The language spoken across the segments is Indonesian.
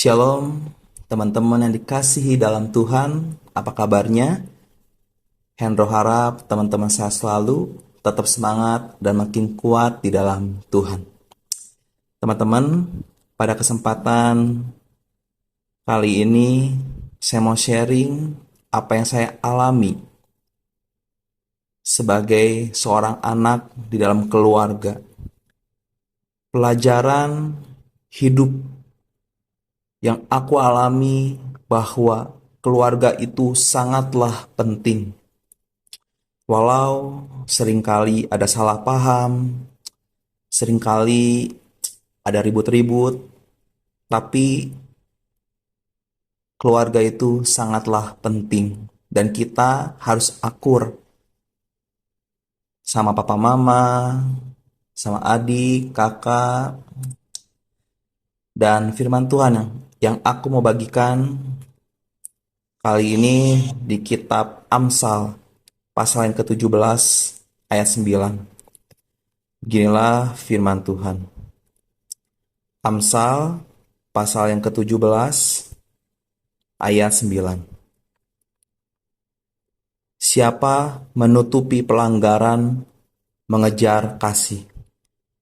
Shalom, teman-teman yang dikasihi dalam Tuhan. Apa kabarnya? Hendro harap teman-teman saya selalu tetap semangat dan makin kuat di dalam Tuhan. Teman-teman, pada kesempatan kali ini saya mau sharing apa yang saya alami sebagai seorang anak di dalam keluarga. Pelajaran hidup yang aku alami bahwa keluarga itu sangatlah penting. Walau seringkali ada salah paham, seringkali ada ribut-ribut, tapi keluarga itu sangatlah penting. Dan kita harus akur sama papa mama, sama adik, kakak, dan firman Tuhan yang aku mau bagikan kali ini di kitab Amsal pasal yang ke-17 ayat 9. Beginilah firman Tuhan. Amsal pasal yang ke-17 ayat 9. Siapa menutupi pelanggaran mengejar kasih,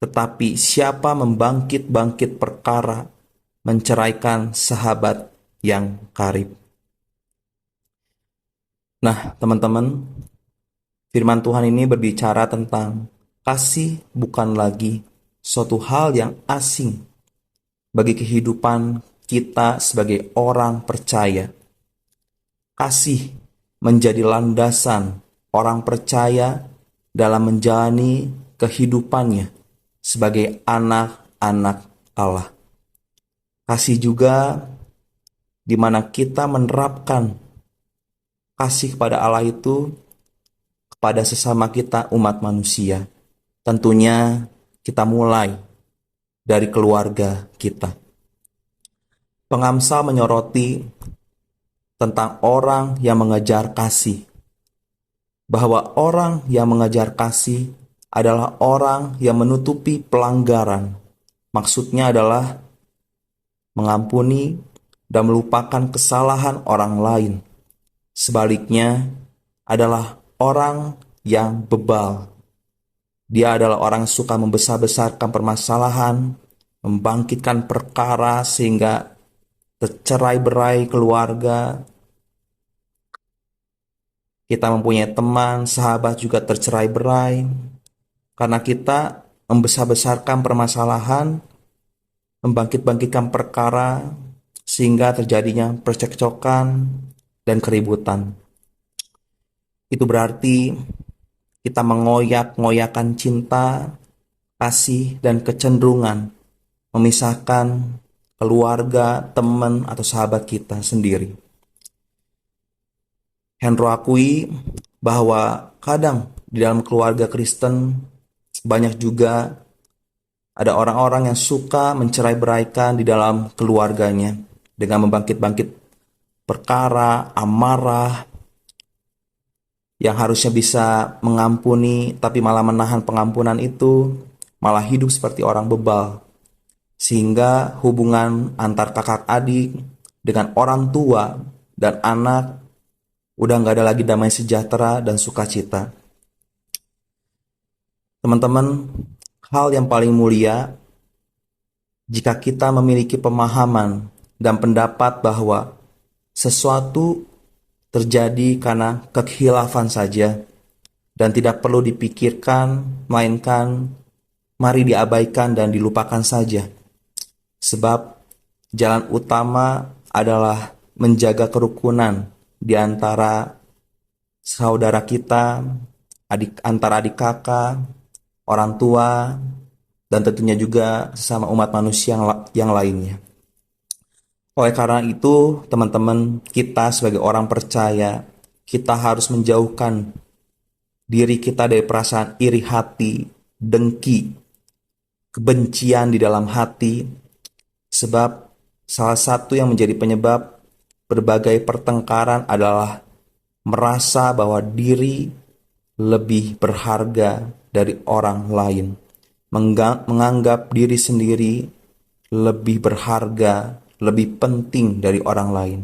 tetapi siapa membangkit-bangkit perkara menceraikan sahabat yang karib. Nah, teman-teman, firman Tuhan ini berbicara tentang kasih bukan lagi suatu hal yang asing bagi kehidupan kita sebagai orang percaya. Kasih menjadi landasan orang percaya dalam menjalani kehidupannya sebagai anak-anak Allah. Kasih juga di mana kita menerapkan kasih kepada Allah itu kepada sesama kita umat manusia. Tentunya kita mulai dari keluarga kita. Pengamsal menyoroti tentang orang yang mengejar kasih, bahwa orang yang mengejar kasih adalah orang yang menutupi pelanggaran. Maksudnya adalah mengampuni dan melupakan kesalahan orang lain. Sebaliknya adalah orang yang bebal. Dia adalah orang yang suka membesar-besarkan permasalahan, membangkitkan perkara sehingga tercerai-berai keluarga. Kita mempunyai teman, sahabat juga tercerai-berai karena kita membesar-besarkan permasalahan, membangkit-bangkitkan perkara sehingga terjadinya percekcokan dan keributan. Itu berarti kita mengoyak-ngoyakan cinta, kasih, dan kecenderungan memisahkan keluarga, teman, atau sahabat kita sendiri. Hendro akui bahwa kadang di dalam keluarga Kristen banyak juga ada orang-orang yang suka mencerai-beraikan di dalam keluarganya dengan membangkit-bangkit perkara, amarah, yang harusnya bisa mengampuni tapi malah menahan pengampunan itu, malah hidup seperti orang bebal. Sehingga hubungan antar kakak adik dengan orang tua dan anak udah gak ada lagi damai sejahtera dan sukacita. Teman-teman, hal yang paling mulia jika kita memiliki pemahaman dan pendapat bahwa sesuatu terjadi karena kekhilafan saja dan tidak perlu dipikirkan, melainkan mari diabaikan dan dilupakan saja. Sebab jalan utama adalah menjaga kerukunan di antara saudara kita, antara adik kakak, orang tua, dan tentunya juga sesama umat manusia yang lainnya. Oleh karena itu, teman-teman, kita sebagai orang percaya, kita harus menjauhkan diri kita dari perasaan iri hati, dengki, kebencian di dalam hati, sebab salah satu yang menjadi penyebab berbagai pertengkaran adalah merasa bahwa diri lebih berharga dari orang lain, menganggap diri sendiri lebih berharga lebih penting dari orang lain.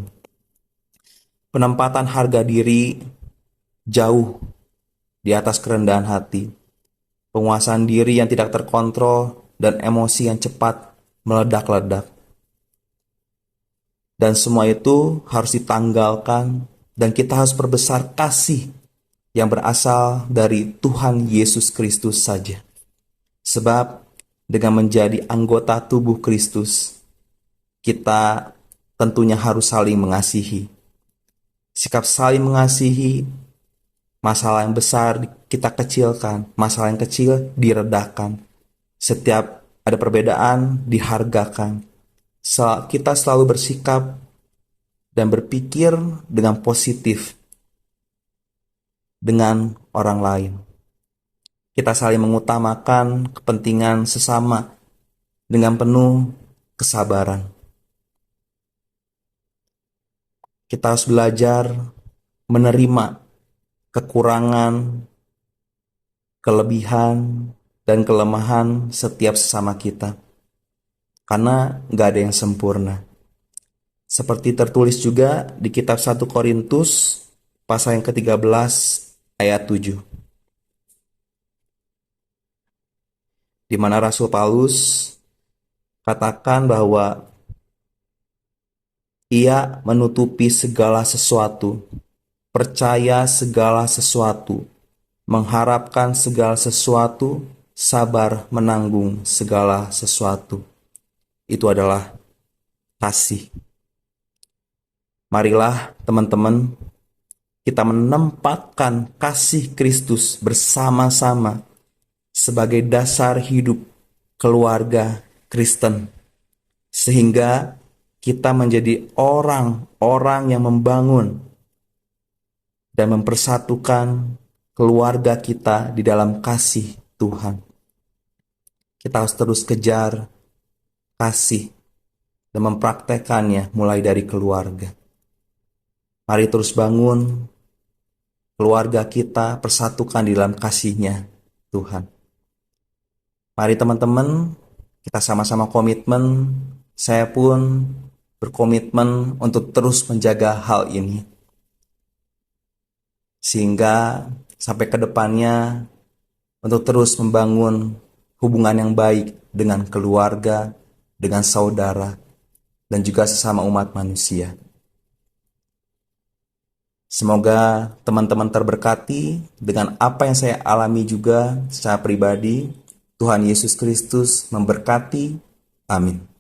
Penempatan harga diri jauh di atas kerendahan hati. Penguasaan diri yang tidak terkontrol dan emosi yang cepat meledak-ledak. Dan semua itu harus ditanggalkan dan kita harus perbesar kasih yang berasal dari Tuhan Yesus Kristus saja. Sebab dengan menjadi anggota tubuh Kristus, kita tentunya harus saling mengasihi. Sikap saling mengasihi, masalah yang besar kita kecilkan, masalah yang kecil diredakan. Setiap ada perbedaan dihargakan. Kita selalu bersikap dan berpikir dengan positif dengan orang lain. Kita saling mengutamakan kepentingan sesama dengan penuh kesabaran. Kita harus belajar menerima kekurangan, kelebihan, dan kelemahan setiap sesama kita. Karena gak ada yang sempurna. Seperti tertulis juga di kitab 1 Korintus pasal yang ke-13 ayat 7. Di mana Rasul Paulus katakan bahwa ia menutupi segala sesuatu, percaya segala sesuatu, mengharapkan segala sesuatu, sabar menanggung segala sesuatu. Itu adalah kasih. Marilah teman-teman, kita menempatkan kasih Kristus bersama-sama sebagai dasar hidup keluarga Kristen. Sehingga kita menjadi orang-orang yang membangun dan mempersatukan keluarga kita di dalam kasih Tuhan. Kita harus terus kejar kasih dan mempraktekannya mulai dari keluarga. Mari terus bangun keluarga kita, persatukan di dalam kasih-Nya Tuhan. Mari teman-teman, kita sama-sama komitmen. Saya pun berkomitmen untuk terus menjaga hal ini. Sehingga sampai ke depannya untuk terus membangun hubungan yang baik dengan keluarga, dengan saudara, dan juga sesama umat manusia. Semoga teman-teman terberkati dengan apa yang saya alami juga secara pribadi. Tuhan Yesus Kristus memberkati. Amin.